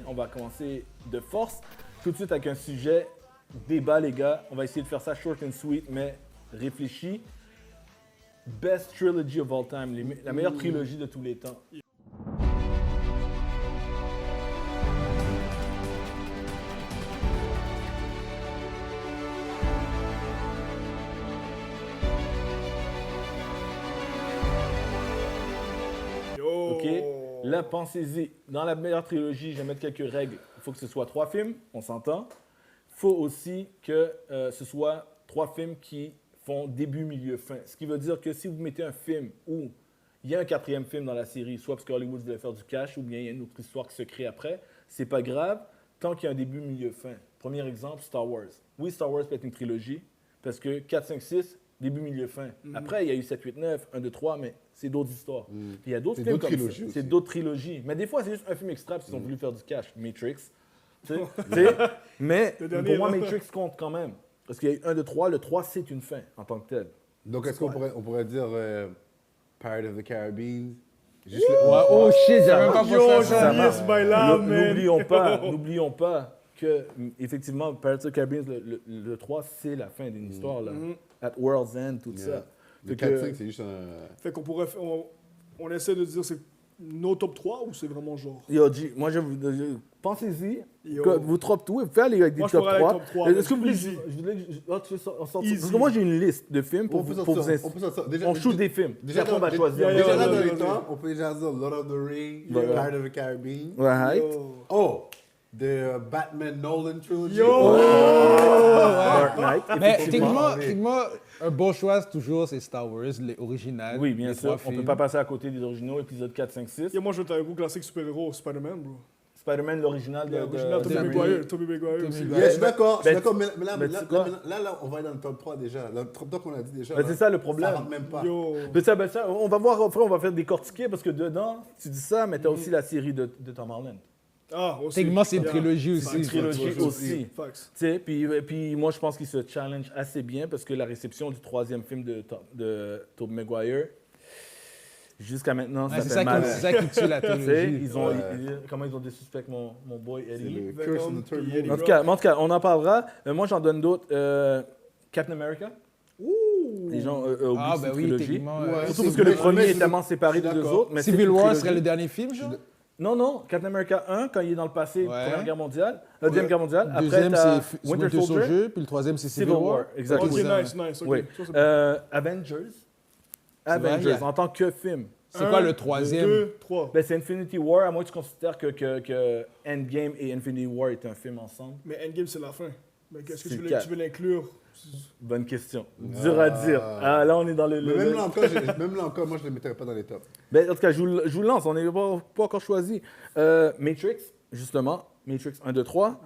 On va commencer de force, tout de suite avec un sujet débat, les gars. On va essayer de faire ça short and sweet, mais réfléchi. Best trilogy of all time, la meilleure trilogie de tous les temps. OK? Là, pensez-y. Dans la meilleure trilogie, je vais mettre quelques règles. Il faut que ce soit 3 films, on s'entend. Il faut aussi que ce soit 3 films qui font début, milieu, fin. Ce qui veut dire que si vous mettez un film où il y a un 4e film dans la série, soit parce que Hollywood voulait faire du cash, ou bien il y a une autre histoire qui se crée après, c'est pas grave, tant qu'il y a un début, milieu, fin. Premier exemple, Star Wars. Oui, Star Wars peut être une trilogie, parce que 4, 5, 6, début, milieu, fin. Après, il y a eu 7, 8, 9, 1, 2, 3, mais c'est d'autres histoires. Puis il y a d'autres films comme ça. C'est d'autres trilogies. Mais des fois, c'est juste un film extra, puis ils ont voulu faire du cash. Matrix. Tu sais, mais pour moi, Matrix compte quand même. Parce qu'il y a eu 1, 2, 3. Le 3, c'est une fin en tant que tel. Donc, est-ce qu'on pourrait dire Pirates of the Caribbean? Juste oh shit, j'avais même pas pensé à ça. N'oublions pas que, effectivement, Pirates of the Caribbean, le 3, c'est la fin d'une histoire. Là. At World's End, tout ça. Le 4-5, c'est juste un... Fait qu'on pourrait... On essaie de dire c'est nos top 3 ou c'est vraiment genre... Yo, G, moi, pensez-y. Vous top tout, vous faites aller avec des moi, top 3. Top 3. Est-ce que vous voulez... Parce que moi, j'ai une liste de films pour vous... On shoot des films. Déjà, on va choisir. Déjà là, dans les temps, on peut déjà dire Lord of the Rings, Pirates of the Caribbean. Right. Oh! The Batman Nolan trilogy. Dark Knight. Mais techniquement, un bon choix, toujours, c'est Star Wars, les originales. Oui, bien sûr. On ne peut pas pas. passer à côté des originaux, épisode 4, 5, 6. Et moi, je vais un gros classique super-héros, Spider-Man, bro. Spider-Man, l'original de Tobey Maguire aussi. Yeah, je suis d'accord, mais là, on va aller dans le top 3 déjà. Le top 3 qu'on a dit déjà. C'est ça le problème. Ça rentre même pas. Ça, on va voir, après, on va faire décortiquer parce que dedans, tu dis ça, mais tu as aussi la série de Tom Holland. Ah, aussi. Techniquement, c'est une trilogie aussi. C'est une trilogie aussi. Facts. Puis moi, je pense qu'il se challenge assez bien parce que la réception du 3e film de Tobey Maguire, jusqu'à maintenant, ça fait mal. C'est ça qui tue la trilogie. Comment ils ont des suspects avec mon boy Eddie. En tout cas, on en parlera. Moi, j'en donne d'autres. Captain America. Les gens oublient cette trilogie. Surtout parce que le premier est tellement séparé des deux autres. Civil War serait le dernier film, genre? Non, Captain America 1, quand il est dans le passé, Première Guerre mondiale, Deuxième Guerre mondiale. Le deuxième, c'est Winter Soldier, puis le troisième, c'est Civil War. Exactement. Ok, nice. Okay. Oui. Avengers, en tant que film. C'est quoi le troisième? 2, 3. Ben, c'est Infinity War, à moins que tu considères que Endgame et Infinity War est un film ensemble. Mais Endgame, c'est la fin. Mais est-ce que tu veux l'inclure? Bonne question. Dur à dire. Ah, là, on est dans le... Mais même là encore, moi, je ne les mettrais pas dans les tops. Ben, en tout cas, je vous le lance. On n'est pas encore choisi. Matrix, justement. Matrix 1, 2, 3.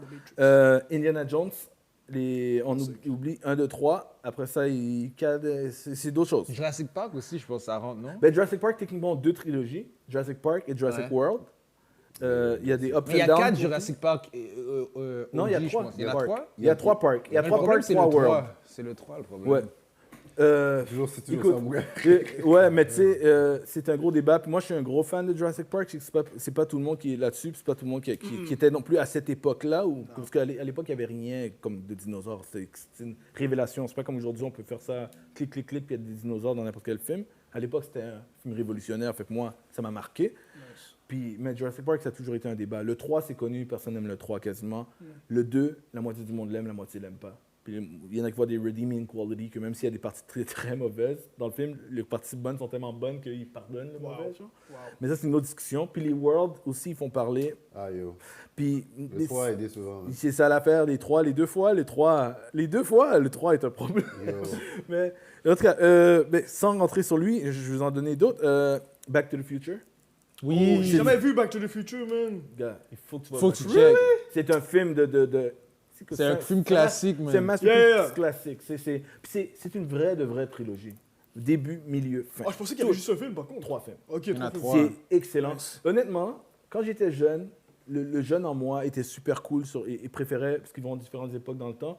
Indiana Jones. On oublie 1, 2, 3. Après ça, c'est d'autres choses. Jurassic Park aussi, je pense que ça rentre, non? Ben, Jurassic Park, techniquement, 2 trilogies. Jurassic Park et Jurassic World. Il y a des ups and downs. Il y a 4 Jurassic Park. Non, il y a 3. Il y en a 3? Il y a 3 parcs. Il y a 3 parcs, 3 World. C'est le 3, le problème. Ouais. C'est toujours écoute, ça, moi. Ouais, mais tu sais, c'est un gros débat. Puis moi, je suis un gros fan de Jurassic Park. C'est pas tout le monde qui est là-dessus. C'est pas tout le monde qui était non plus à cette époque-là. Parce qu'à l'époque, il n'y avait rien comme de dinosaures. C'était une révélation. C'est pas comme aujourd'hui, on peut faire ça, clic, clic, clic, puis il y a des dinosaures dans n'importe quel film. À l'époque, c'était un film révolutionnaire. Fait que moi, ça m'a marqué. Mais Jurassic Park, ça a toujours été un débat. Le 3, c'est connu, personne n'aime le 3 quasiment. Le 2, la moitié du monde l'aime, la moitié l'aime pas. Puis il y en a qui voient des redeeming quality, que même s'il y a des parties très très mauvaises dans le film, les parties bonnes sont tellement bonnes qu'ils pardonnent le mauvais. Mais ça, c'est une autre discussion. Puis les Worlds aussi, ils font parler. Ah, yo. Puis le 3 a aidé souvent. Hein. C'est ça l'affaire, les 3, les 2 fois. Le 3 est un problème. Mais en tout cas, sans rentrer sur lui, je vais vous en donner d'autres. Back to the Future. Oui, j'ai jamais vu Back to the Future, man. Gars, il faut que tu faut que tu check. C'est un film de c'est un film classique, man. C'est un masterpiece classique. C'est une vraie trilogie. Début, milieu, fin. Ah, je pensais qu'il y avait juste un film, par contre. 3 films. Ok, 3 films. C'est excellent. Nice. Honnêtement, quand j'étais jeune, le jeune en moi était super cool et préférait, parce qu'ils vont à différentes époques dans le temps,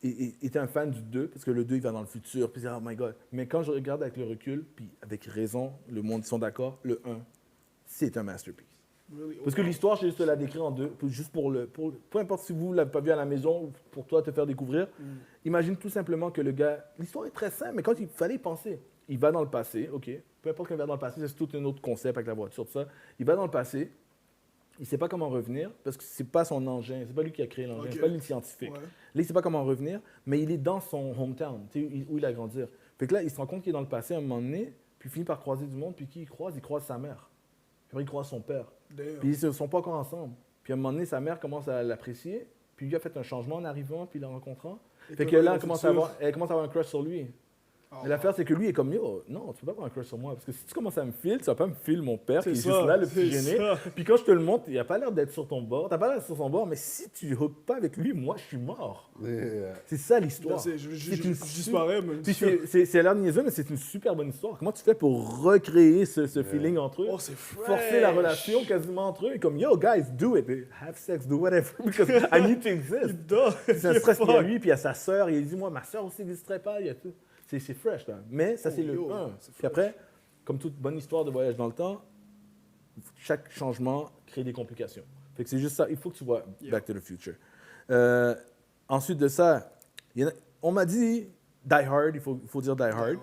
et était un fan du 2, parce que le 2, il va dans le futur, puis oh my God. Mais quand je regarde avec le recul, puis avec raison, le monde, ils sont d'accord, le 1, c'est un masterpiece. Really? Parce que l'histoire, je vais juste te la décrire en deux, juste peu importe si vous ne l'avez pas vu à la maison ou pour toi te faire découvrir. Imagine tout simplement que le gars, l'histoire est très simple, mais quand il fallait y penser, il va dans le passé, ok, peu importe qu'il va dans le passé, c'est tout un autre concept avec la voiture, tout ça. Il va dans le passé, il ne sait pas comment revenir parce que c'est pas son engin, c'est pas lui qui a créé l'engin, c'est pas lui le scientifique. Ouais. Là, il ne sait pas comment revenir, mais il est dans son hometown, tu sais, où il a grandi. Fait que là, il se rend compte qu'il est dans le passé à un moment donné, puis il finit par croiser du monde, puis qui il croise? Il croise sa mère. Puis après, il croise son père. Damn. Puis ils ne sont pas encore ensemble. Puis à un moment donné, sa mère commence à l'apprécier, puis lui a fait un changement en arrivant, puis le rencontrant. Fait que là, elle commence à avoir un crush sur lui. Mais l'affaire, c'est que lui est comme, yo, non, tu peux pas avoir un crush sur moi. Parce que si tu commences à me filer, tu vas pas me filer mon père qui est juste là, le petit gêné. Puis quand je te le montre, il a pas l'air d'être sur ton bord. T'as pas l'air d'être sur son bord, mais si tu hookes pas avec lui, moi, je suis mort. C'est ça l'histoire. Je disparais, mais... Puis c'est l'air niaiseux, mais c'est une super bonne histoire. Comment tu fais pour recréer ce feeling entre eux? Oh, c'est fresh. Forcer la relation quasiment entre eux. Comme, yo, guys, do it. Have sex, do whatever. Because I need to exist. C'est un stress qu'il y a lui, puis il y a sa sœur. Il dit, moi, ma sœur aussi n'existerait pas. Il y a tout. C'est fresh, là. Mais ça, c'est le 1. Puis après, comme toute bonne histoire de voyage dans le temps, chaque changement crée des complications. Fait que c'est juste ça. Il faut que tu vois Back to the Future. Ensuite de ça, on m'a dit Die Hard. Il faut dire Die Hard.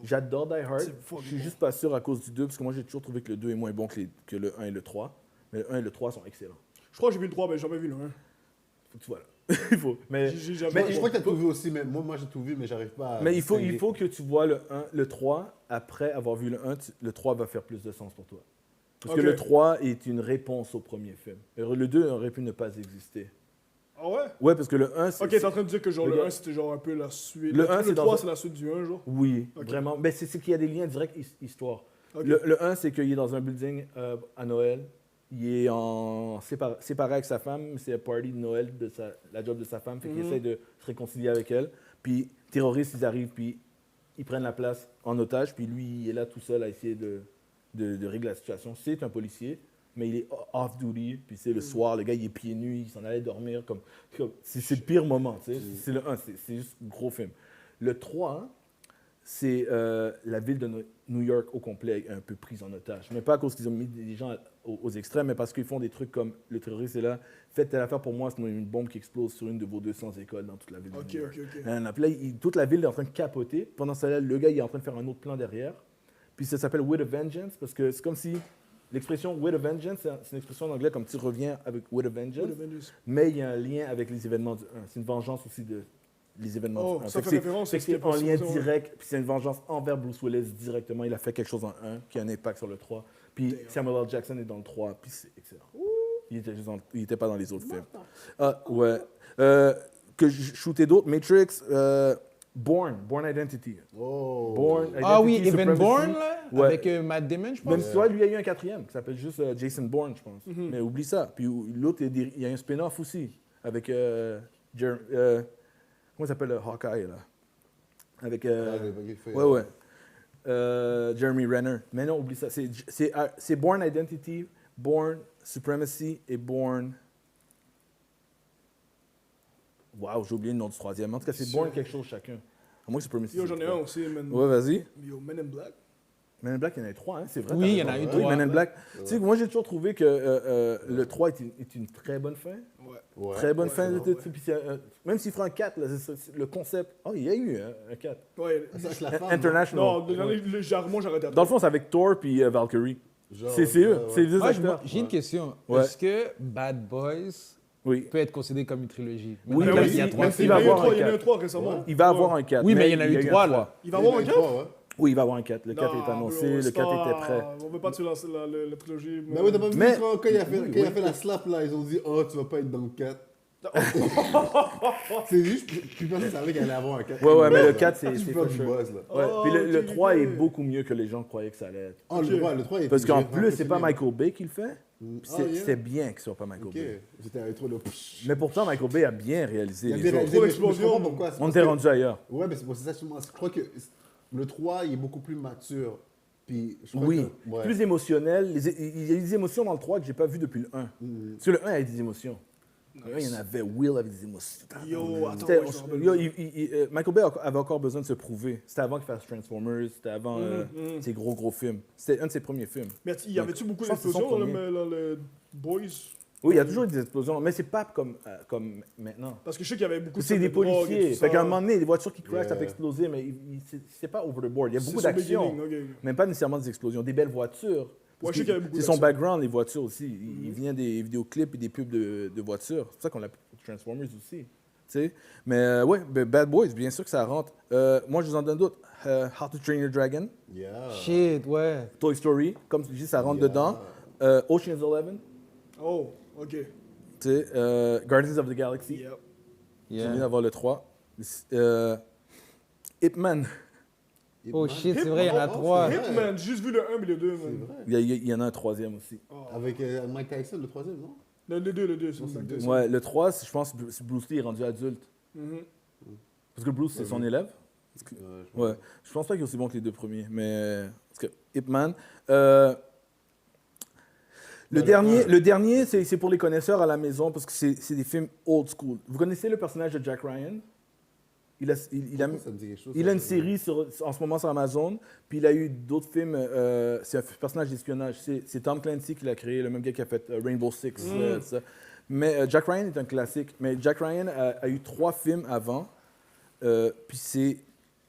J'adore Die Hard. Je suis juste pas sûr à cause du 2, parce que moi, j'ai toujours trouvé que le 2 est moins bon que le 1 et le 3. Mais le 1 et le 3 sont excellents. Je crois que j'ai vu le 3, mais j'ai jamais vu le 1. Faut que tu vois là. Il faut. Mais je crois que tu as tout vu aussi, mais moi j'ai tout vu, mais j'arrive pas à. Mais il faut que tu vois le 1, le 3. Après avoir vu le 1, le 3 va faire plus de sens pour toi. Parce que le 3 est une réponse au premier film. Le 2 aurait pu ne pas exister. Ah ouais? Ouais, parce que le 1, c'est... Ok, t'es en train de dire que genre le 1, c'était genre un peu la suite. Le 1, le 3, c'est la suite du 1, genre? Oui, vraiment. Mais c'est qu'il y a des liens directs histoire. Okay. Le 1, c'est qu'il est dans un building à Noël. Il est séparé avec sa femme. C'est la party de Noël, la job de sa femme. Fait qu'il essaie de se réconcilier avec elle. Puis, terroristes, ils arrivent, puis ils prennent la place en otage. Puis lui, il est là tout seul à essayer de régler la situation. C'est un policier, mais il est off-duty. Puis c'est le soir, le gars, il est pieds nus, il s'en allait dormir. C'est le pire moment. C'est le 1, c'est juste un gros film. Le 3, c'est la ville de New York au complet un peu prise en otage. Mais pas à cause qu'ils ont mis des gens aux extrêmes, mais parce qu'ils font des trucs comme le terroriste est là, faites telle affaire pour moi, c'est une bombe qui explose sur une de vos 200 écoles dans toute la ville de New York. Là, toute la ville est en train de capoter. Pendant ce temps-là, le gars il est en train de faire un autre plan derrière. Puis ça s'appelle With a Vengeance, parce que c'est comme si l'expression With a Vengeance, c'est une expression en anglais comme tu reviens avec With a Vengeance, mais il y a un lien avec les événements du 1. C'est une vengeance aussi les événements du 1. Ça fait référence à ce qui est en lien direct, puis c'est une vengeance envers Bruce Willis directement. Il a fait quelque chose en 1 qui a un impact sur le 3. Puis Samuel L. Jackson est dans le 3, puis c'est excellent. Il n'était pas dans les autres films. Ouais. Que je shootais d'autres, Matrix, Bourne Identity. Oh. Bourne Identity, ah oui, Evan Supremacy. Bourne, là, Ouais. avec Matt Damon, je pense. Même si toi, lui, il y a eu un 4e qui s'appelle juste Jason Bourne, je pense. Mais oublie ça. Puis l'autre, il y a un spin-off aussi avec comment il s'appelle Hawkeye, là? Avec... Jeremy Renner. Mais non, oublie ça. C'est Bourne Identity, Bourne Supremacy et Bourne... Wow, j'ai oublié le nom du 3e. En tout cas, c'est Bourne quelque chose chacun. À moins que Supremacy... Yo, j'en ai un aussi, Man. Ouais, vas-y. Yo, Men in Black. Men in Black, il y en a eu 3, hein, c'est vrai. Oui, il y en a eu 3. Oui, Men in Black. Tu sais, moi, j'ai toujours trouvé que le 3 est une très bonne fin. Ouais. Très bonne fin. Même s'il fera un 4, là, le concept... Oh, il y a eu un 4. Ouais. Ça, la femme, International. Non, moi, j'arrête Dans le fond, c'est avec Thor puis Valkyrie. C'est eux. C'est les acteurs. J'ai une question. Ouais. Est-ce que Bad Boys peut être considéré comme une trilogie? Oui, Même même s'il y a si- trois même films. s'il va avoir un Il y en a eu 4. 3 récemment. Il va avoir un 4. Oui, mais il y en a eu 3, là. Il va avoir un 4? Oui, il va avoir un 4. Le 4 est annoncé, le 4 était prêt. On veut pas tuer la trilogie. Mais oui, t'as pas vu Mais- quand il a fait la slap là, ils ont dit oh tu vas pas être dans le 4. C'est juste, puis personne savait qu'elle allait avoir un 4. Ouais, mais le 4, c'est Tu for peux du sure. buzz là. Ouais. Puis le ok, 3 est ok. beaucoup mieux que les gens croyaient que ça allait être. Oh, le 3 il Parce était qu'en bien plus, c'est pas impressionné. Michael Bay qui le fait. C'était yeah. bien que ce soit pas Michael Ok, Bay. j'étais avec trop de. Mais pourtant, Michael Bay a bien réalisé Il y a les des autres. réalisés, mais je comprends pourquoi. c'est On parce était que- rendu ailleurs. Ouais, mais c'est pour ça justement. Je crois que le 3 il est beaucoup plus mature. Puis je crois Oui, que, ouais. plus émotionnel. Il y a des émotions dans le 3 que j'ai pas vues depuis le 1. Parce que le 1 avait des émotions. Là, il y en avait Will avec des émotions. Yo, attends, C'était- ouais, je me rappelle. yo, Michael Bay avait encore besoin de se prouver. C'était avant qu'il fasse Transformers, c'était avant ses gros films. C'était un de ses premiers films. Mais y avait-tu beaucoup Je pense que c'est son d'explosions premier. dans le Boys? Oui, il y a toujours eu des explosions, mais c'est pas comme maintenant. Parce que je sais qu'il y avait beaucoup de C'est des scènes de drogue et policiers. tout ça. Fait qu'à un moment donné, les voitures qui crashent, ça Yeah. peut exploser, mais c'est pas over the board. Il y a C'est beaucoup son d'actions, beginning, ok. mais pas nécessairement des explosions. Des belles voitures. Ouais, je sais qu'il y avait beaucoup C'est son d'actions. background, les voitures aussi. Il vient des vidéoclips et des pubs de voitures. C'est pour ça qu'on l'appelle Transformers aussi. Tu sais? Mais ouais, Bad Boys, bien sûr que ça rentre. Moi, je vous en donne d'autres. How to Train Your Dragon, Yeah. Shit, ouais. Toy Story, comme tu dis, ça rentre Yeah. dedans. Ocean's 11, Oh, ok. tu sais, Guardians of the Galaxy. Yep. Je viens Yeah. d'avoir le 3. Ip Man. Oh Hitman. shit, c'est vrai, il y en a Oh, trois. c'est vrai. Hitman, j'ai juste vu le 1 et le 2, C'est man. vrai. Il y en a un troisième aussi. Avec Mike Tyson, le troisième, non? Le 2, c'est c'est le le 2. Ouais, le 3, je pense que Bruce Lee est rendu adulte. Parce que Bruce, c'est son élève. Ouais. Je pense pas qu'il est aussi bon que les deux premiers, mais. Parce que Ip Man. Le dernier c'est pour les connaisseurs à la maison parce que c'est des films old school. Vous connaissez le personnage de Jack Ryan? Il a Ça me dit quelque chose. une série en ce moment sur Amazon, puis il a eu d'autres films. C'est un personnage d'espionnage. C'est Tom Clancy qui l'a créé, le même gars qui a fait Rainbow Six. Tout ça. Mais Jack Ryan est un classique. Mais Jack Ryan a eu 3 films avant, puis c'est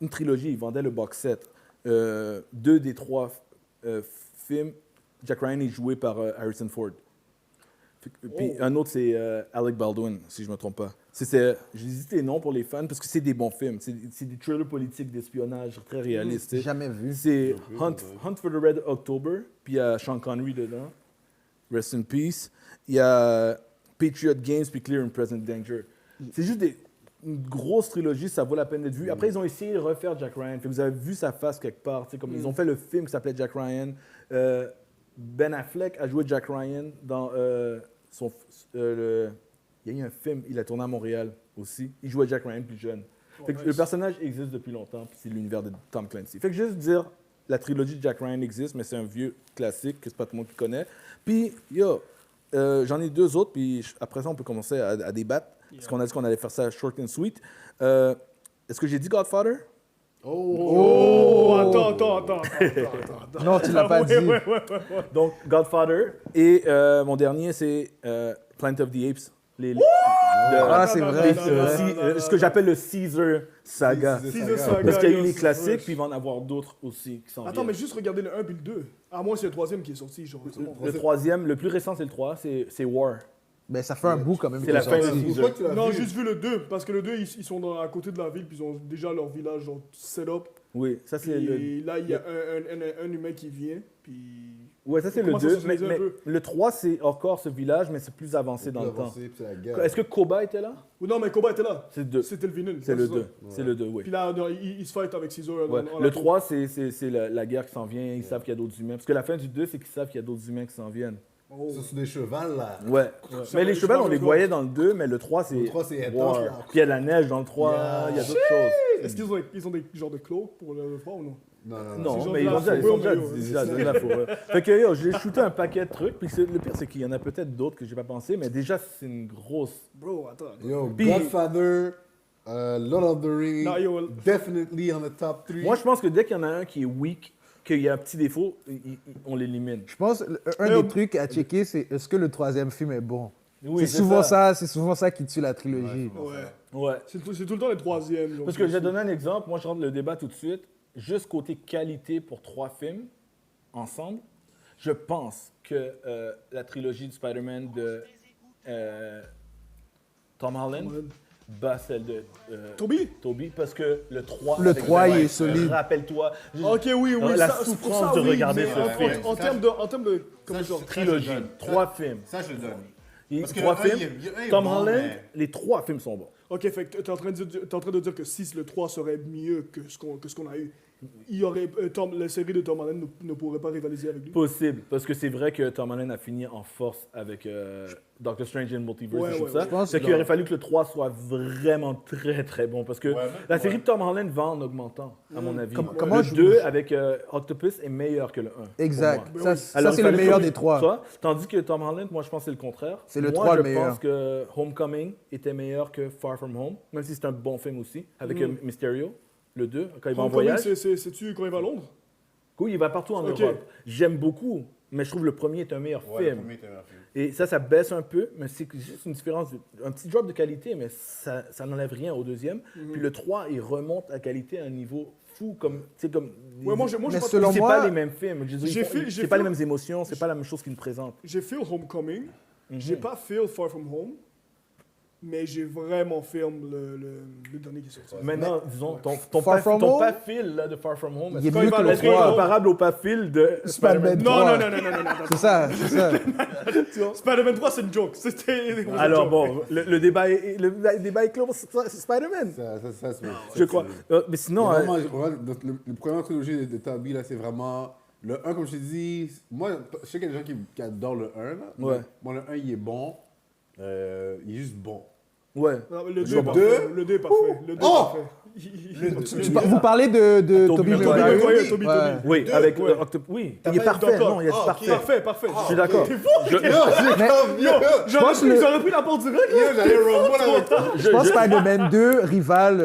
une trilogie. Il vendait le box set. 2 des 3 films, Jack Ryan est joué par Harrison Ford. Puis un autre, c'est Alec Baldwin, si je ne me trompe pas. J'ai hésité les noms pour les fans parce que c'est des bons films. C'est des thrillers politiques d'espionnage très réalistes. tu sais. Jamais vu. C'est Hunt for the Red October, puis il y a Sean Connery dedans. Rest in peace. Il y a Patriot Games, puis Clear and Present Danger. C'est juste une grosse trilogie, ça vaut la peine d'être vu. Après, ils ont essayé de refaire Jack Ryan. Fait que vous avez vu sa face quelque part. tu sais, Comme Ils ont fait le film qui s'appelait Jack Ryan. Ben Affleck a joué Jack Ryan dans il y a eu un film, il a tourné à Montréal aussi. Il jouait Jack Ryan plus jeune. Fait que nice. Le personnage existe depuis longtemps, puis c'est l'univers de Tom Clancy. Fait que juste dire, la trilogie de Jack Ryan existe, mais c'est un vieux classique que c'est pas tout le monde qui connaît. Puis, j'en ai 2 autres, puis après ça, on peut commencer à débattre, parce qu'on a dit qu'on allait faire ça short and sweet. Est-ce que j'ai dit Godfather? Oh, attends. Non, tu l'as pas dit. Ouais. Donc, Godfather. Et mon dernier, c'est Planet of the Apes. Ah, c'est vrai, non, c'est non, vrai. non, non, ce que j'appelle le Caesar Saga. Caesar Saga. Parce qu'il y a eu les yes, classiques, yes. puis il va en avoir d'autres aussi qui sont Attends, mais juste regarder le 1 puis le 2. À moins c'est le 3e qui est sorti, genre. c'est bon. Le troisième, le plus récent, c'est le 3, c'est War. Ben, ça fait un bout quand même. C'est qu'ils la sont fin de sortis. Caesar. Pourquoi tu l'as Non, vu? juste vu le 2, parce que le 2, ils sont à côté de la ville, puis ils ont déjà leur village genre, set up. Oui, ça c'est le... Et là, il y a un humain qui vient, puis... Ouais, ça c'est le Comment ça 2, se mais, faisait un mais peu? le 3 c'est encore ce village, mais c'est plus avancé dans le temps. Avancé, puis c'est la guerre. Est-ce que Koba était là? Ou non, mais Koba était là. C'est le 2. C'était le vinyle. C'est le ça. 2. C'est le 2, oui. Puis là, non, ils se fight avec Caesar. Ouais. dans Le la 3, c'est la guerre qui s'en vient, ils savent qu'il y a d'autres humains. Parce que la fin du 2, c'est qu'ils savent qu'il y a d'autres humains qui s'en viennent. Oh. Ça, c'est des chevals, là. Ouais. Ça, Mais les je chevals, parle on les de voyait dans le 2, mais le 3, c'est. Le 3, c'est War. intense, là. Puis il y a de la neige dans le 3, Yeah. il y a d'autres choses. Est-ce qu'ils ont des genres de cloaks pour le 3 ou non? Non, genre mais de ils la ont déjà, fourrure, déjà mais déjà donné la fourrure. Fait que yo, j'ai shooté un paquet de trucs, puis le pire, c'est qu'il y en a peut-être d'autres que j'ai pas pensé, mais déjà, c'est une grosse. Bro, attends. Yo, Puis- Godfather, Lord of the Rings, Non, yo, definitely on the top 3. Moi, je pense que dès qu'il y en a un qui est weak, qu'il y a un petit défaut, on l'élimine. Je pense un des trucs à checker, c'est est-ce que le 3e film est bon. Oui, C'est souvent ça qui tue la trilogie. ouais. Ouais. C'est tout le temps les 3e. genre. Parce que je vais donner un exemple. Moi, je rentre le débat tout de suite. Juste côté qualité pour 3 films ensemble, je pense que la trilogie du Spider-Man de Tom Holland bat celle de Toby? parce que le 3... Le avec 3, il est Venom, solide. Rappelle-toi. Ok, oui, La ça, c'est pour souffrance ça, de oui, regarder mais ce film. En termes de comment genre, Trilogie, 3 films. Ça, je le donne. Et Parce que 3 un, films. il est Tom bon, Holland, mais- les 3 films sont bons. Ok, fait que t'es en train de dire que si le 3 serait mieux que ce qu'on a eu. il y aurait, la série de Tom Holland ne pourrait pas rivaliser avec lui. Possible, parce que c'est vrai que Tom Holland a fini en force avec Doctor Strange and Multiverse Ouais, et tout ouais, ça. ouais. Je pense C'est que- qu'il aurait fallu que le 3 soit vraiment très très bon, parce que la série de Tom Holland va en augmentant, à mon avis. comment le je- 2 avec Octopus est meilleur que le 1. Exact. pour moi. Ça, Alors, c'est il le fallait meilleur que- des trois. ça, tandis que Tom Holland, moi je pense que c'est le contraire. C'est le moi, 3 je le meilleur. pense que Homecoming était meilleur que Far From Home, même si c'est un bon film aussi, avec Mysterio, le 2, quand il va en Homecoming, voyage. c'est-tu quand il va à Londres? Oui, il va partout en Ok. Europe. J'aime beaucoup, mais je trouve le premier est un meilleur Ouais, le film. premier était un meilleur film. Et ça baisse un peu, mais c'est juste une différence, un petit drop de qualité, mais ça n'enlève rien au deuxième. Puis le 3, il remonte à qualité à un niveau fou, comme, tu sais, comme... Ouais, moi, j'ai Mais pas selon c'est moi- pas les mêmes films. Je veux dire, J'ai fait- c'est j'ai pas fait- les mêmes émotions, c'est pas la même chose qu'ils nous présentent. J'ai fait Homecoming, Mhm. j'ai pas fait Far From Home, mais j'ai vraiment fait le dernier qui est sorti. Maintenant, disons, ton Far From ton Home, pas fil là, de Far From Home, il est est-ce mieux que le est-ce qu'il est 3. comparable au pas fil de Spider-Man Non, 3. non. C'est ça, c'est ça. Spider-Man 3, c'est une joke. C'était. Alors bon, le débat est clos pour Spider-Man, je crois. Mais sinon, Le premier trilogie de Tobey, là, c'est vraiment. Le 1, comme je t'ai dit, moi, je sais qu'il y a des gens qui adorent le 1. Là, Ouais. Moi, le 1, il est bon. Il est juste bon. ouais. Non, le 2 Le est parfait. deux? Le 2 est parfait. Le 2 est Oh! parfait. Vous parlez de Tobey Tobey Maguire. Maguire? Toby. Ouais. Oui, Deux, avec ouais. Octopus. Oui, T'as il est pas parfait. d'accord. Non, il est Ah, parfait. ok. Parfait. Je suis d'accord. J'aurais pris la porte directe. J'allais rumble avec toi. Je pense Spider-Man 2, rival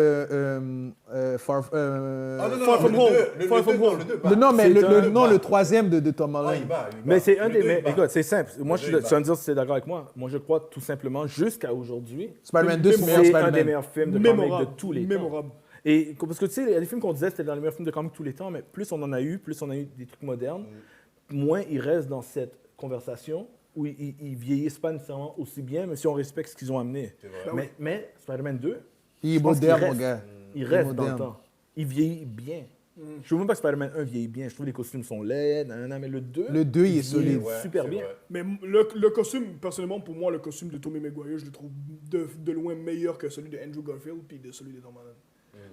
Far... Far From Home. Far From Home. non, mais C'est le troisième de Tom Ah, Holland. il bat. Mais c'est un des meilleurs. meilleurs. Écoute, c'est simple. Moi, Le deux, il tu vas me dire si tu es d'accord avec moi. Moi, je crois tout simplement, jusqu'à aujourd'hui, Spider-Man 2, c'est le meilleur c'est un des Spider-Man. meilleurs films de comics Mémorable. de tous les temps. Mémorable. Et parce que tu sais, il y a des films qu'on disait c'était dans les meilleurs films de comics de tous les temps, mais plus on en a eu, plus on a eu des trucs modernes, moins ils restent dans cette conversation où ils vieillissent pas nécessairement aussi bien, mais si on respecte ce qu'ils ont amené. Mais Spider-Man 2, Il est je pense qu'il moderne, reste. mon gars. il reste dans le moderne. temps. Il vieillit bien. Je trouve même pas que Spider-Man 1 vieillit bien. Je trouve que les costumes sont laids, mais le 2, Le 2, il est vieillit solide. super bien. Mais le costume, personnellement, pour moi, le costume de Tobey Maguire, je le trouve de loin meilleur que celui de Andrew Garfield puis de celui de Tom Holland.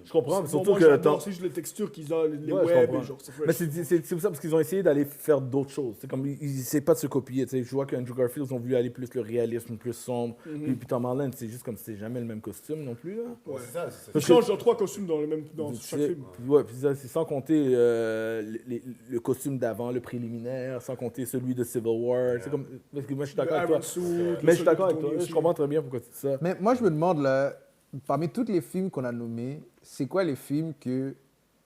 Je comprends, mais surtout moi, que... j'adore aussi les textures qu'ils ont, les Ouais, je webs, comprends. et genre, c'est Mais fresh. c'est pour ça, parce qu'ils ont essayé d'aller faire d'autres choses. C'est comme, ils essaient pas de se copier. Tu sais. Je vois qu'Andrew Garfield, ils ont voulu aller plus le réalisme, plus sombre. Puis Tom Holland, c'est juste comme c'est jamais le même costume non plus. Là. Ouais. C'est ça, c'est ça. Ils changent genre 3 costumes dans chaque C'est- film. Ouais, puis ça, c'est sans compter le costume d'avant, le préliminaire, sans compter celui de Civil War. C'est comme, parce que moi, je suis d'accord avec toi. Mais je suis d'accord avec toi. Je comprends très bien pourquoi tu dis ça. Mais moi, je me demande, là, parmi tous les films qu'on a nommés, c'est quoi les films que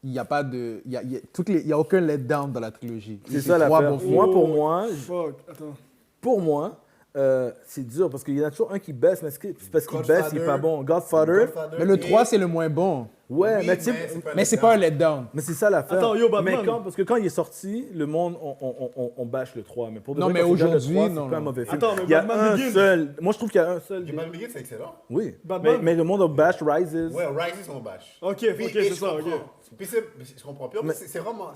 il n'y a pas de... Il y a aucun letdown dans la trilogie. C'est ça trois l'affaire. bons films. Moi, pour moi, c'est dur parce qu'il y en a toujours un qui baisse, mais c'est parce qu'il baisse, il n'est pas bon. Godfather, Mais le 3, c'est le moins bon. ouais, Oui, mais tu sais, Mais c'est pas un letdown. mais c'est ça l'affaire. Attends, yo, Batman. Mais parce que quand il est sorti, le monde, on bâche le 3. Mais pour de Non, vrai, mais quand tu regardes le aujourd'hui, 3, non, c'est pas un non. mauvais film. Attends, mais il y a Batman un Begins. seul. Moi, je trouve qu'il y a un seul. Batman Begins, c'est excellent. Oui. Batman. Mais le monde bash Rises. Ouais, Rises, on bâche. Ok, Puis- ok, et c'est je ça, ok. comprends. Puis je comprends. Puis en plus, c'est vraiment.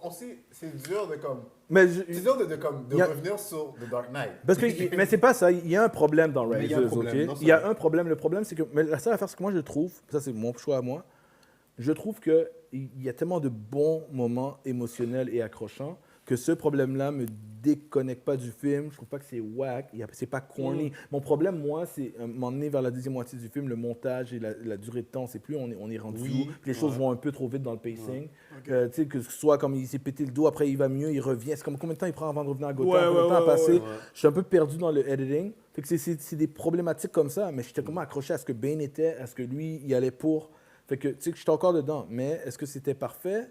On sait, c'est dur de comme. Mais C'est dur de comme de Il y a- revenir sur The Dark Knight. parce que, mais c'est pas ça. Il y a un problème dans Mais Rises, il y a un problème, ok? non, Il y a ça- un problème. Le problème, c'est que. Mais la seule affaire, c'est que moi, je trouve, ça, c'est mon choix à moi. Je trouve qu'il y a tellement de bons moments émotionnels et accrochants que ce problème-là me déconnecte pas du film. Je trouve pas que c'est whack, c'est pas corny. Mon problème, moi, c'est m'emmener vers la deuxième moitié du film, le montage et la durée de temps. C'est plus on est rendu Oui, où, puis les choses vont un peu trop vite dans le pacing. Tu sais, que ce soit comme il s'est pété le dos, après il va mieux, il revient. C'est comme combien de temps il prend avant de revenir à Gotham, Ouais, combien de temps a ouais, passé. ouais. Je suis un peu perdu dans le editing. Fait que c'est des problématiques comme ça, mais j'étais comment accroché à ce que Bane était, à ce que lui, il allait pour. Fait que, tu sais, que j'étais encore dedans. Mais est-ce que c'était parfait?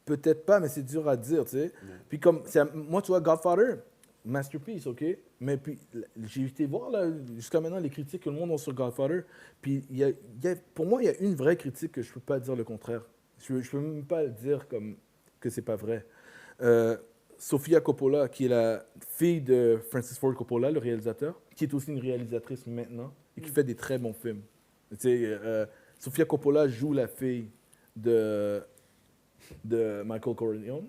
Peut-être pas, mais c'est dur à dire, tu sais. Puis comme, moi, tu vois, Godfather, masterpiece, OK? Mais puis, j'ai été voir, là, jusqu'à maintenant, les critiques que le monde a sur Godfather. Puis, pour moi, il y a une vraie critique que je peux pas dire le contraire. Je peux même pas dire comme que c'est pas vrai. Sofia Coppola, qui est la fille de Francis Ford Coppola, le réalisateur, qui est aussi une réalisatrice maintenant et qui fait des très bons films. Tu sais, Sofia Coppola joue la fille de Michael Corleone,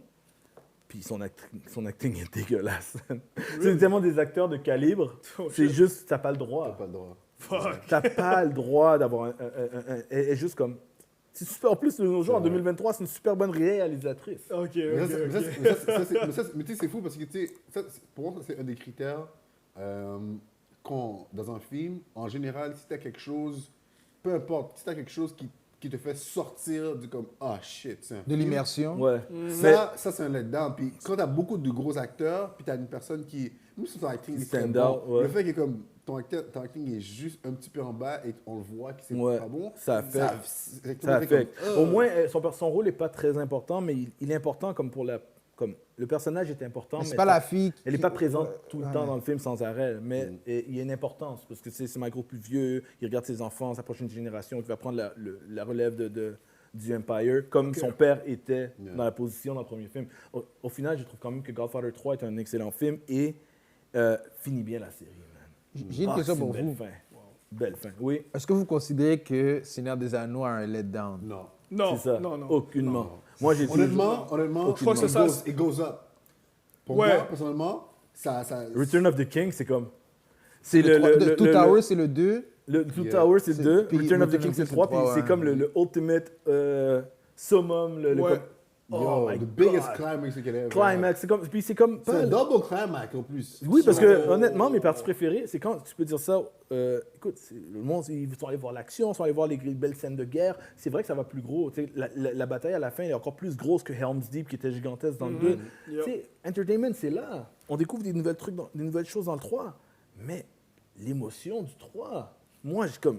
puis son acting est dégueulasse. C'est tellement des acteurs de calibre, c'est juste, t'as pas le droit. Pas le droit. Fuck. T'as pas le droit d'avoir elle est juste comme... C'est super. En plus, de nos jours, en 2023, c'est une super bonne réalisatrice. Ok, Mais ok, ça, ok. mais tu sais, c'est fou parce que, tu sais, pour moi, ça, c'est un des critères dans un film, en général, si tu as quelque chose, peu importe, si tu as quelque chose qui te fait sortir du comme, ah shit, c'est un De film. l'immersion. Ouais. Ça c'est un letdown. Puis quand tu as beaucoup de gros acteurs, puis tu as une personne qui, même si ton acting est très Stand bon, out, ouais. le fait que comme ton acting est juste un petit peu en bas et on le voit que c'est Ouais, pas bon, ça affecte. c'est- Ça affecte. comme, Au moins, son rôle n'est pas très important, mais il est important comme pour la. Comme le personnage est important, Mais c'est mais pas la fille. elle n'est pas présente tout le Ouais. temps dans le film sans arrêt, mais il y a une importance parce que c'est Michael plus vieux, il regarde ses enfants, sa prochaine génération qui va prendre la relève du Empire, comme son père était dans la position dans le premier film. Au final, je trouve quand même que Godfather 3 est un excellent film et finit bien la série. Man. J'ai une question c'est pour belle vous. fin. Belle fin. Oui, Est-ce que vous considérez que Seigneur des Anneaux a un letdown? non. Non, c'est ça. non, non. Aucunement. Moi, j'ai Honnêtement, Je crois que c'est ça. it goes up. Pour Ouais. moi, personnellement, ça Return of the King, c'est comme. C'est Two Towers, c'est le 2. Le Two Yeah. Towers, c'est C'est- 2. puis Return of the Return King, of the c'est King, 3. c'est Puis 3, c'est ouais. comme le ultimate summum. Ouais. Oh my the biggest God. climax qu'il y a. Climax. Puis c'est comme. C'est pas- un double climax en plus. Oui, parce que honnêtement, mes parties préférées, c'est quand tu peux dire ça. Écoute, le monde, ils vont aller voir l'action, ils vont aller voir les belles scènes de guerre. C'est vrai que ça va plus gros. Tu sais, la bataille à la fin est encore plus grosse que Helm's Deep, qui était gigantesque dans le 2. Yep. Tu sais, entertainment, c'est là. On découvre des nouvelles trucs, des nouvelles choses dans le 3. Mais l'émotion du 3, moi, tu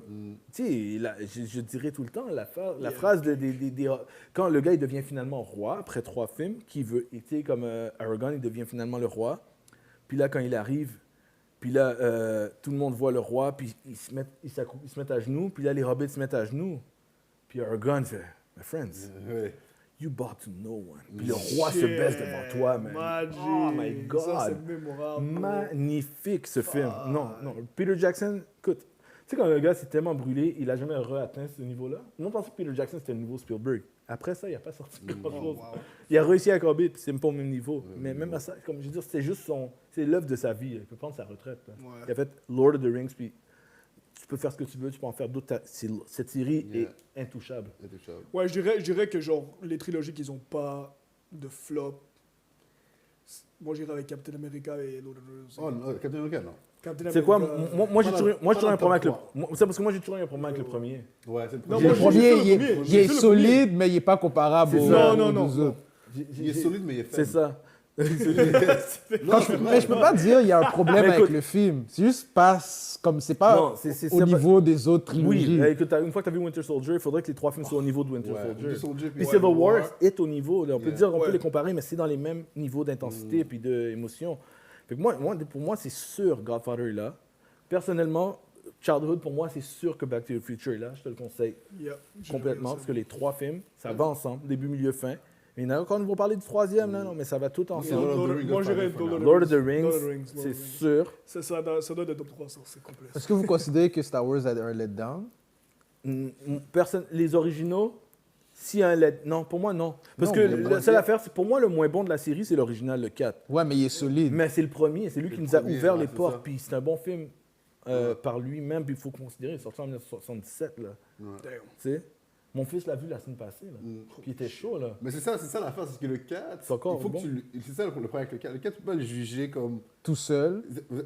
sais, je dirais tout le temps la phrase quand le gars il devient finalement roi après 3 films, qui veut, tu sais, comme Aragorn, il devient finalement le roi. Puis là, quand il arrive, puis là, tout le monde voit le roi, puis ils se mettent à genoux, puis là, les hobbits se mettent à genoux. Puis Aragorn fait, my friends, Ouais. you bow to no one. Puis le roi se baisse devant toi, man. Magic. Oh my God. Ça, c'est mémorable. bro. Magnifique ce film. Non, Peter Jackson, écoute, tu sais quand le gars s'est tellement brûlé, il a jamais atteint ce niveau-là. Moi, je pensais que Peter Jackson c'était le nouveau Spielberg. Après ça, il n'a pas sorti grand-chose. Il a réussi à Hobbit, puis c'est même pas au même niveau. Mais même à ça, comme je veux dire, c'est l'œuvre de sa vie. Il peut prendre sa retraite. Là. Ouais. Il a fait Lord of the Rings, puis tu peux faire ce que tu veux, tu peux en faire d'autres. Cette série est intouchable. Ouais, je dirais que genre les trilogies qu'ils ont pas de flop. Moi, j'irais avec Captain America et Lord of the Rings. Oh non, Captain America, non. Captain C'est quoi? America- Moi, j'ai toujours eu un Pendant problème avec le. top C'est parce que moi, j'ai toujours eu un problème avec le premier. Ouais, c'est le Non, premier. moi, Le premier, j'ai fait le il premier. est J'ai fait le solide, mais il n'est pas comparable C'est aux ça. Non, aux non, deux non. autres. Il est solide, mais il est C'est faible. ça. Non, Mais je peux pas dire qu'il y a un problème Mais avec écoute- le film. C'est juste pas comme c'est pas Non, c'est au pas- niveau des autres Oui, trilogies. écoute, une fois que tu as vu Winter Soldier, il faudrait que les 3 films soient au niveau de Winter Ouais, Soldier. Winter Soldier, Puis puis Civil War. War est au niveau. Là. On peut Yeah. dire, on Ouais. peut les comparer, mais c'est dans les mêmes niveaux d'intensité et d'émotion. Fait que pour moi, c'est sûr Godfather est là. Personnellement, Childhood, pour moi, c'est sûr que Back to the Future est là. Je te le conseille Yeah, je complètement, dirais parce que les 3 films, ça va ensemble, début, milieu, fin. Mais il y en a encore, ils vont parler du 3e, là, non, mais ça va tout ça. ensemble. Lord of the Rings, Moi, j'irais Godfather, Lord Lord of the Rings, Lord of the Rings. c'est sûr. Ça doit être top 3, ça, c'est complet. Est-ce que vous considérez que Star Wars a un letdown? Les originaux, s'il y a un LED, non, pour moi, non. Parce Non, que mais la seule affaire, c'est pour moi, le moins bon de la série, c'est l'original, le 4. Ouais, mais il est solide. Mais c'est le premier, c'est lui qui Le nous a premier, ouvert ouais, les c'est portes. ça. Puis c'est un bon film par lui-même. Puis il faut considérer, il est sorti en 1977. Là. Damn. Tu sais? Mon fils l'a vu la semaine passée. Là. Puis il était chaud. Là. Mais c'est ça l'affaire, c'est que le 4, C'est encore il faut bon. que c'est ça le problème avec le 4. Le 4, tu peux pas le juger comme... Tout seul.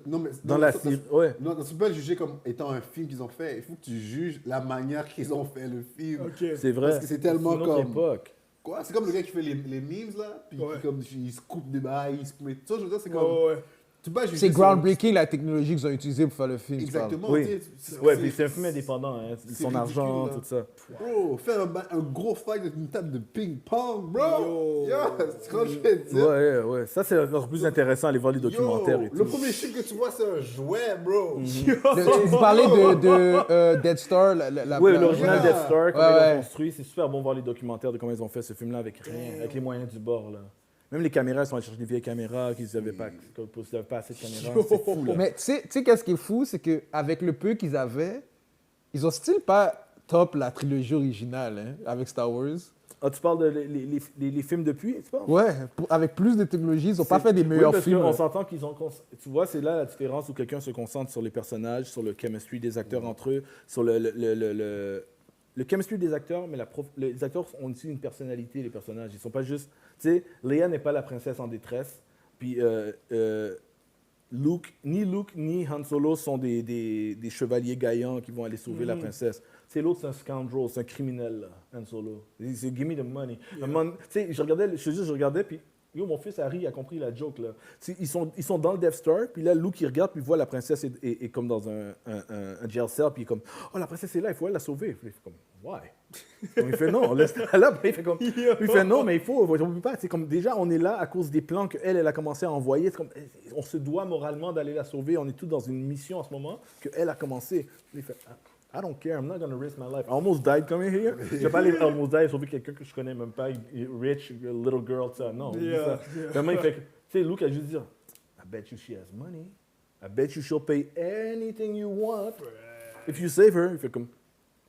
Non, mais... Dans non, la ça- série. Ouais. Non, tu peux pas le juger comme étant un film qu'ils ont fait. Il faut que tu juges la manière qu'ils ont fait le film. Ok. C'est vrai. Parce que c'est tellement une autre comme- époque. Quoi? C'est comme le gars qui fait les memes, là, puis Ouais. qui, comme, il se coupe des bails, il se met... Ça, je veux dire, c'est Ouais, comme... ouais, ouais. Tu peux pas juger C'est sur- groundbreaking la technologie qu'ils ont utilisée pour faire le film. tu parles. Exactement. Oui. tu sais, Ouais, puis c'est un film indépendant. Hein. c'est Son ridicule, argent, là. tout ça. Bro, faire un gros fight avec une table de ping-pong, bro! Yo. Yo, c'est quand je vais dire. Ouais. Ça, c'est encore plus intéressant, aller voir les documentaires et Yo, tout. le premier shit que tu vois, c'est un jouet, bro! Vous parlez de Dead Star, Oui, l'original Yeah. Death Star, comment Ouais, ils ouais. l'ont construit. C'est super bon de voir les documentaires de comment ils ont fait ce film-là avec rien, avec les moyens du bord. Là. Même les caméras, ils sont allés chercher des vieilles caméras qu'ils n'avaient pas, pas assez de caméras. C'est fou, là. Mais tu sais qu'est-ce qui est fou, c'est qu'avec le peu qu'ils avaient, ils ont style pas top la trilogie originale hein, avec Star Wars. Ah, tu parles de les films depuis, tu penses? Ouais, avec plus de technologie, ils ont pas fait des Oui, meilleurs parce films. qu'on s'entend qu'ils ont... Tu vois, c'est là la différence où quelqu'un se concentre sur les personnages, sur le chemistry des acteurs entre eux, sur le chemistry des acteurs, mais les acteurs ont aussi une personnalité, les personnages. Ils sont pas juste... Tu sais, Leia n'est pas la princesse en détresse. Puis Luke ni Han Solo sont des chevaliers gaillants qui vont aller sauver la princesse. C'est l'autre, c'est un scoundrel, c'est un criminel, là, Han Solo. C'est give me the money. Tu sais, je regardais, puis yo, mon fils Harry il a compris la joke, là. Ils sont dans le Death Star, puis là, Luke, il regarde, puis il voit la princesse est comme dans un jail cell, puis il est comme, oh, la princesse est là, il faut aller la sauver. Puis il fait comme, why? Donc, il fait non, laisse-la là. Puis il fait non, mais on ne peut pas. C'est comme, déjà, on est là à cause des plans qu'elle a commencé à envoyer. C'est comme, on se doit moralement d'aller la sauver. On est tous dans une mission en ce moment qu'elle a commencé. Il fait, I don't care, I'm not going to risk my life. I almost died coming here. Je vais pas aller almost die, sauver quelqu'un que je connais même pas, rich, little girl, ça. Non. Vraiment, il fait, tu sais, Luke a juste dit, I bet you she has money. I bet you she'll pay anything you want. If you save her, il fait comme,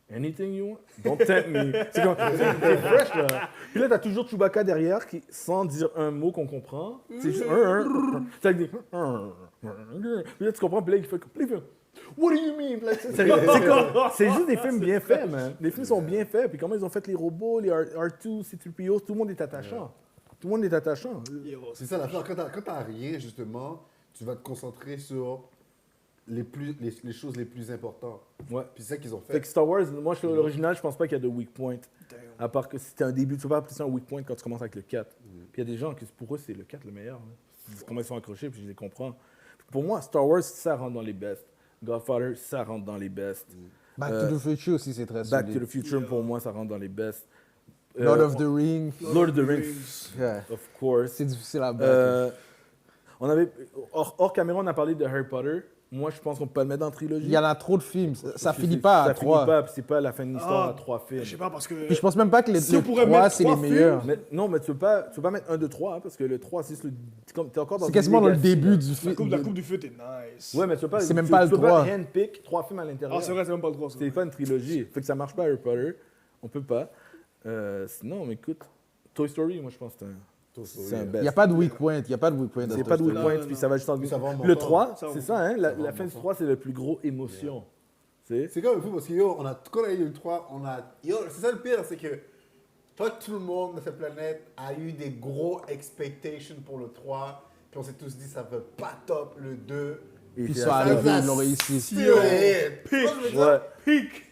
anything you want? Don't tempt me. C'est comme, c'est fresh, là. Puis là, t'as toujours Chewbacca derrière, qui, sans dire un mot qu'on comprend, c'est juste ça dit, puis là, tu comprends, puis là, il fait, what do you mean? C'est juste des films bien faits, man. Les films sont bien faits, puis comment ils ont fait les robots, les R2, C-3PO, tout le monde est attachant. Tout le monde est attachant. C'est ça l'affaire. Quand t'as rien, justement, tu vas te concentrer sur les choses les plus importantes. Ouais. Puis c'est ça qu'ils ont fait. Fait que Star Wars, moi, je suis l'original, je pense pas qu'il y a de weak point. À part que c'était un début, tu peux pas appeler ça un weak point quand tu commences avec le 4. Puis il y a des gens qui, pour eux, c'est le 4 le meilleur. Hein. Comment ils sont accrochés, puis je les comprends. Pour moi, Star Wars, ça rentre dans les best. Godfather, ça rentre dans les best. Back to the Future aussi, c'est très Back solide. to the Future, pour moi, ça rentre dans les best. Lord of the Rings. Lord of the Rings, Yeah. of course. C'est difficile à battre. On avait, hors caméra, on a parlé de Harry Potter. Moi, je pense qu'on peut pas le mettre dans la trilogie. Il y en a trop de films. Ça finit pas à 3. Ça finit pas, puis c'est pas la fin de l'histoire à 3 films. Je sais pas, parce que. Puis je pense même pas que les Si on pourrait 3, mettre c'est les 3 films, meilleurs. Mais, non, mais tu peux pas mettre 1, 2, 3, hein, parce que le 3, c'est t'es encore dans C'est une quasiment dans le legacy, début là. du film. La coupe du feu, t'es nice. Ouais, mais tu peux pas. C'est même tu pas le peux 3. pas handpick 3 films à l'intérieur. Ah, c'est vrai, c'est même pas le 3. C'est pas une trilogie. Fait que ça marche pas, Harry Potter. On peut pas. Sinon, mais écoute, Toy Story, moi, je pense que c'est un Il best. n'y a pas de weak point. Il n'y a pas de weak point. dans C'est Toy pas de weak Story. point, puis ça va juste en Ça va en Le montant. 3, Ça va c'est en ça, hein? Ça va La en fin du montant. 3, c'est le plus gros émotion. C'est C'est comme fou parce que yo, quand on a eu le 3, c'est ça le pire, c'est que toi, tout le monde de cette planète a eu des gros expectations pour le 3. Puis on s'est tous dit, ça va pas top le 2. Et Puis ils c'est sont la- arrivés, ils l'ont réussi. Ouais.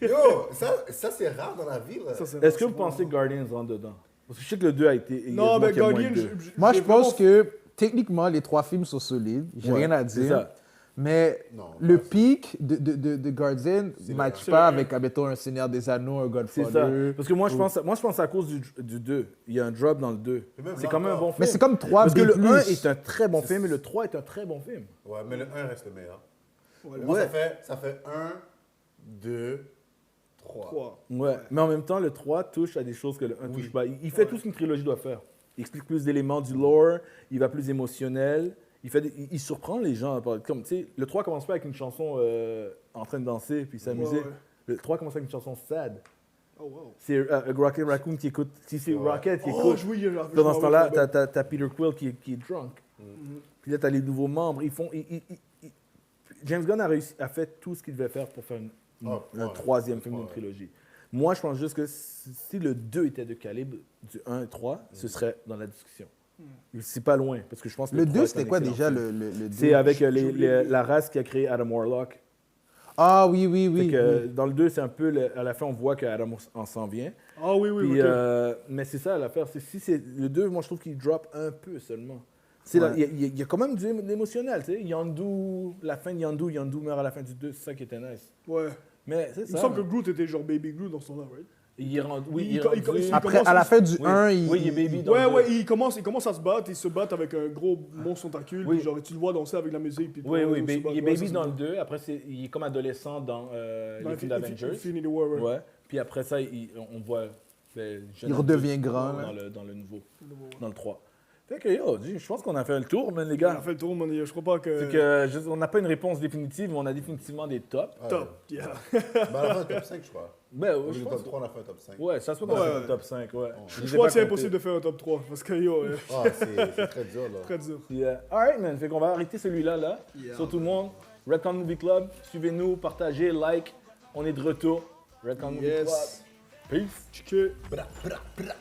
Yo, ça c'est rare dans la vie. Là. Est-ce que vous pensez que Guardians rentre dedans? Parce que je sais que le 2 a été. il y a Non, du mais monde qui aime moins Guardian. le 2. Moi, je j'ai pense vraiment- que techniquement, les 3 films sont solides. J'ai Ouais, rien à c'est dire. ça. Mais Non, le pas ça. pic de Guardian ne match C'est pas vrai. avec, admettons, un Seigneur des Anneaux, un C'est ça. Godfather. Parce que moi, je pense à cause du 2. Il y a un drop dans le 2. Mais même C'est là quand même un encore. bon film. Mais c'est comme 3 Parce que B+. le 1 est un très bon film et le 3 est un très bon film. Ouais, mais le 1 reste le meilleur. Ouais, Moi, Ouais. ça fait 1, 2, 3. 3. Ouais. Mais en même temps, le 3 touche à des choses que le 1 touche pas. Il fait tout ce qu'une trilogie doit faire. Il explique plus d'éléments du lore, il va plus émotionnel. Il surprend les gens. Comme, tu sais, le 3 commence pas avec une chanson en train de danser puis s'amuser. Ouais. Le 3 commence avec une chanson sad. Oh, wow. C'est Rocket Raccoon qui écoute. Si c'est Ouais. Rocket qui Oh, écoute. oui, je Dans ce temps-là, m'en t'as Peter Quill qui est drunk. Puis là, t'as les nouveaux membres. James Gunn a fait tout ce qu'il devait faire pour faire un troisième film d'une trilogie. Moi, je pense juste que si le 2 était de calibre du 1 et 3, ce serait dans la discussion. C'est pas loin, parce que je pense que Le 3 2, est un c'était quoi excellent déjà film. le 2? C'est avec la race qui a créé Adam Warlock. Ah oui, oui, Fait oui. que, dans le 2, c'est un peu, à la fin, on voit qu'Adam en s'en vient. Ah oui, oui, Puis, ok. mais c'est ça l'affaire. Si c'est le 2, moi je trouve qu'il drop un peu seulement. Il Ouais. y a quand même du émotionnel. Tu sais. Yondu, la fin de Yondu meurt à la fin du 2, c'est ça qui était nice. Ouais. Mais c'est Il ça. me semble que Groot était genre Baby Groot dans ce temps-là, right? Il est rendu. Oui, il- il est il- rendu- il- Après, commence- à la fin du oui. 1, Oui, il est baby dans Ouais, le 2. ouais, il commence à se battre, il se bat avec un gros monstre tentacule, Oui. puis genre tu le vois danser avec la musique. Puis Oui, oui, se il battre. est Ouais, baby ça, c'est dans bon. le 2. Après, il est comme adolescent dans les films d'Avengers. Infinity War, ouais. Ouais. Puis après ça, on voit. le jeune il redevient adulte grand. dans le nouveau, dans le 3. Fait que, yo, je pense qu'on a fait le tour, man, les On a gars. fait le tour, man. Je crois pas que. Fait que, on n'a pas une réponse définitive, mais on a définitivement des tops. Top, yeah. Ben, on a fait un top 5, je crois. Ben, Au ouais, lieu je du pense. top 3, on a fait un top 5. Ouais, ça se peut qu'on a Ouais, fait ouais. le top 5, ouais. Je crois que c'est impossible de faire un top 3, parce que yo, Ah, c'est très dur, là. très dur. Yeah. Alright, man. Fait qu'on va arrêter celui-là, là. Yeah. Sur tout le monde, Redcon Movie Club, suivez-nous, partagez, like. On est de retour. Redcon Movie Club. Yes. Peace. Que... Bra, bra, bra.